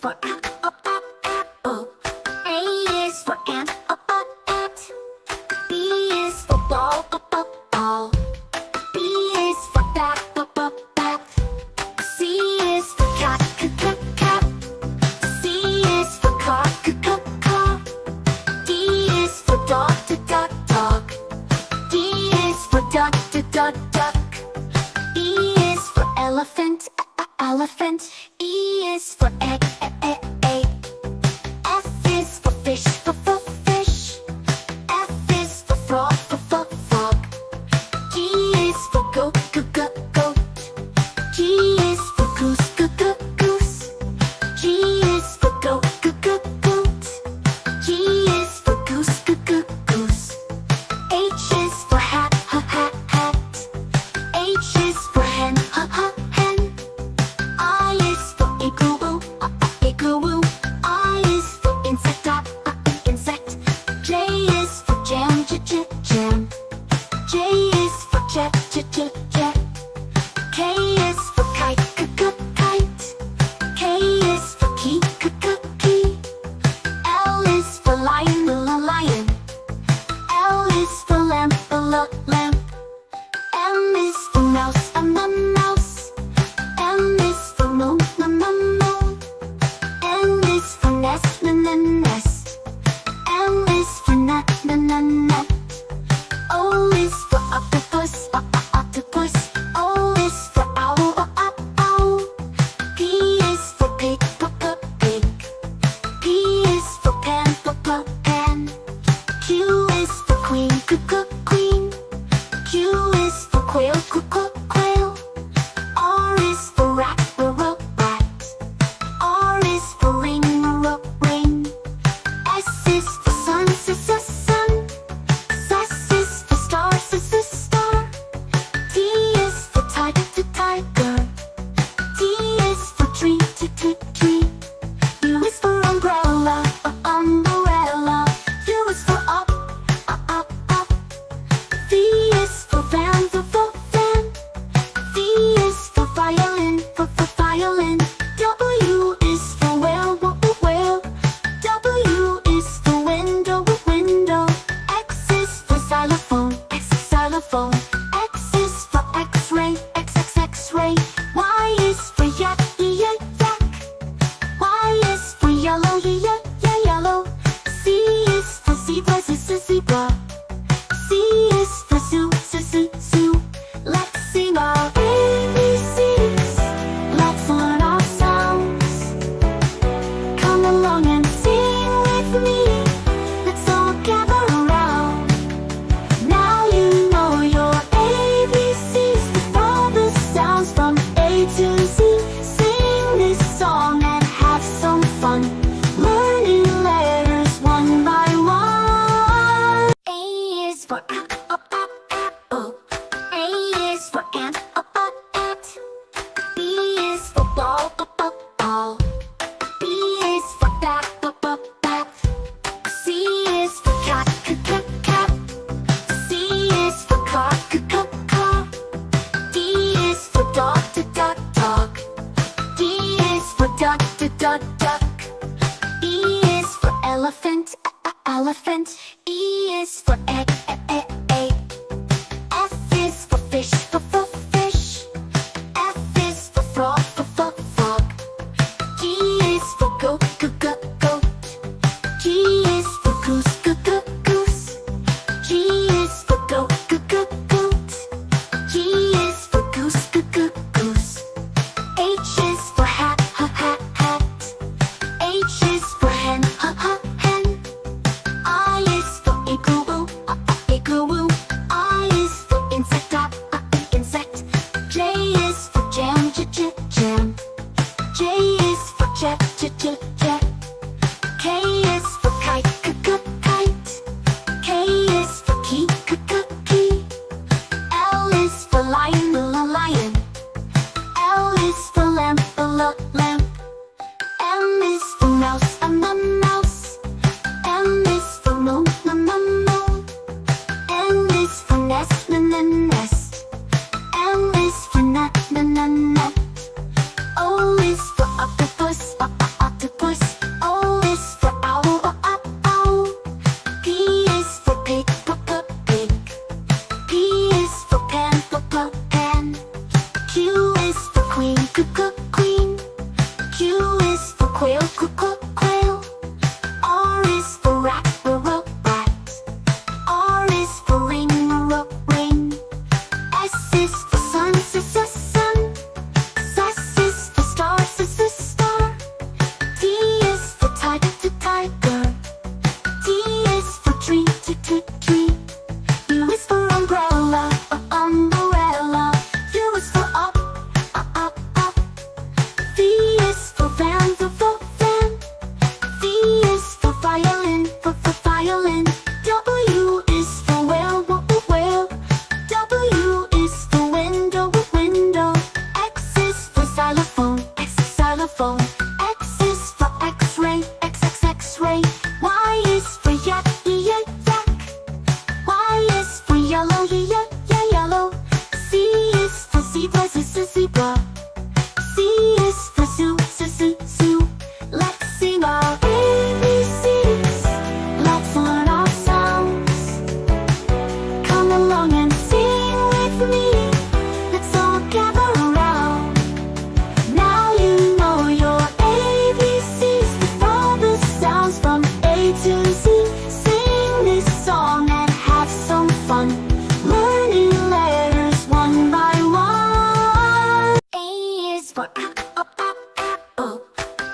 for apple. A is for ant, ant. B is for ball, ball. B is for bat, bat. C is for cat, cat. C is for car, car. D is for dog, dog. D is for duck, duck. E is for elephant, elephant. E is for egg, egg. F is for fish, fish. F is for frog, frog. G is for goat, goat. G is for goose, goose. G is for goat, goat. G is for goose, goose. H is for hat, hat. H is for hen, hen. I is for igloo, igloo. I is for insect, insect. J is for jam, jam. J is for jet, jet. K is for kite, kite. K is for key, key. L is for lion, lion. L is for lamp, lamp. M is for mouse, mouse. M is for moon, moon. N is for nest, nest. M is for nut, nut. O is for octopus, octopus. O is for owl, owl. P is for pig, pig. P is for pen, pen. Q is for queen, queen. Q is for quail, quail. R is for rat, rat. R is for ring, ring. S is for sun, sun. S is for star, star. T is for tiger. T is for tree, tree. U is for umbrella, umbrella. U is for up. V is for van, van. V is for violin, violin. W is for whale, whale. W is for window, window. X is for xylophone, xylophone. X is for X-ray, X-ray. Y is for yak, yak. Y is for yellow, yellow. C is for zebra, zebra. C is for zoo, zoo. Let's sing our ABCs. Let's learn our sounds. Come along and sing with me. Let's all gather around. Now you know your ABCs with all the sounds from A to Z. Sing this song and have some fun. Learning letters one by one. A is for apple. A is for ant, ant. B is for ball, ball. B is for bat, bat. C is for cat, cat. C is for car, car. D is for dog, dog. D is for duck, duck. E is for elephant, elephant. E is for egg, egg. F is for fish, fish. F is for frog, frog. G is for goat, goat. G is for goose, goose. G is for goat, goat. G is for goose, goose. H is for hat, hat. H is for hen, hen. I is for igloo, igloo. I is for insect, insect. J is for jam, jam. J is for jet, jet. K is for kite, kite. K is for key, key. L is for lion, lion. L is for lamp, lamp. M is for mouse, mouse. M is for moon, moon. N is for nest, nest. M is for nut, nut. O is for octopus, octopus. quail, quail. R is for rat, rat. R is for rain, rain. S is for sun, sun. S is for star, star. T is for tiger, tiger. T is for tree, tree. U is for umbrella, umbrella. U is for up, up. V is for van, van. V is for violin, violin. W is for whale, whale. W is for window, window. X is for xylophone, xylophone. X is for X-ray, X-ray. Y is for yak, yak. Y is for yellow, yellow. Z is for zebra, zebra. C is for zoo, zoo. Let's sing our ABCs. Let's learn our sounds. Come along and sing with me. Let's all gather around. Now you know your ABCs with all the sounds from A to Z. Sing this song and have some fun, learning letters one by one. A is for apple.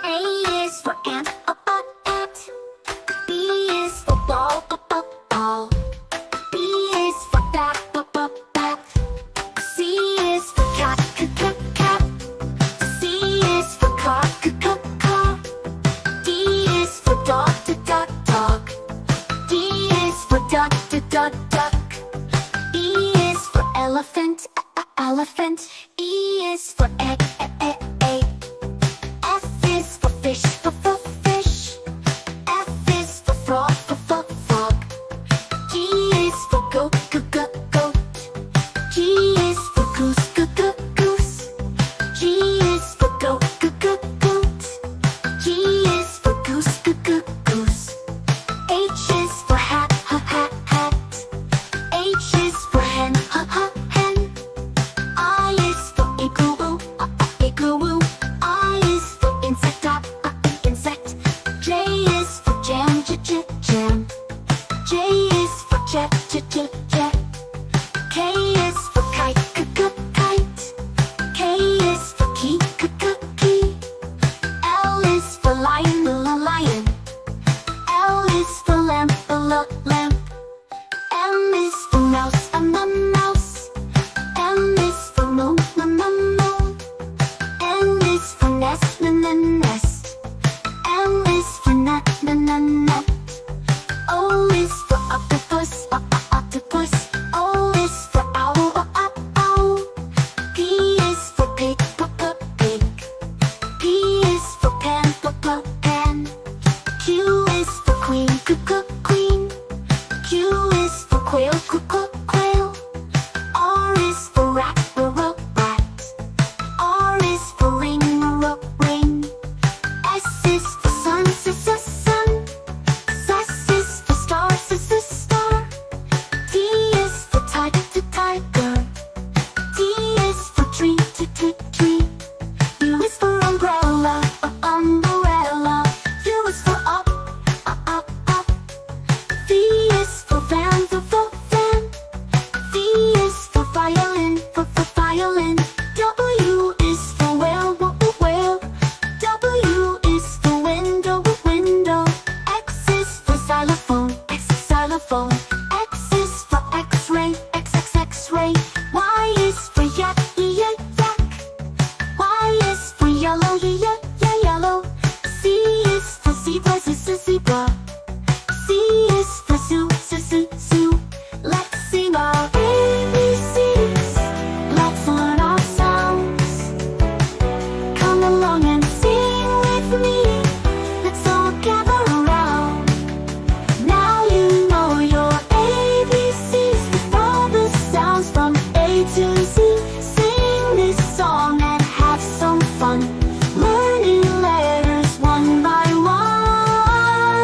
A is for ant, ant. B is for ball, ball. B is for bat, bat. C is for cat, cat. C is for car, car. D is for dog, dog. D is for duck, duck. E is for elephant, elephant. E is for egg, egg. F is for fish, fish. F is for frog, frog. G is for goat, goat. G is for goose, goose. G is for goat, goat. G is for goose, goose. H is for hat, hat. H is for hen, hen. I is for igloo, igloo. I is for insect, insect. J is for jam, jam. J is for jet, jet. K is for kite, kite. K is for key, key. L is for lion, lion. L is for lamp, lamp. M is for mouse, mouse. M is for moon, moon. N is for nest,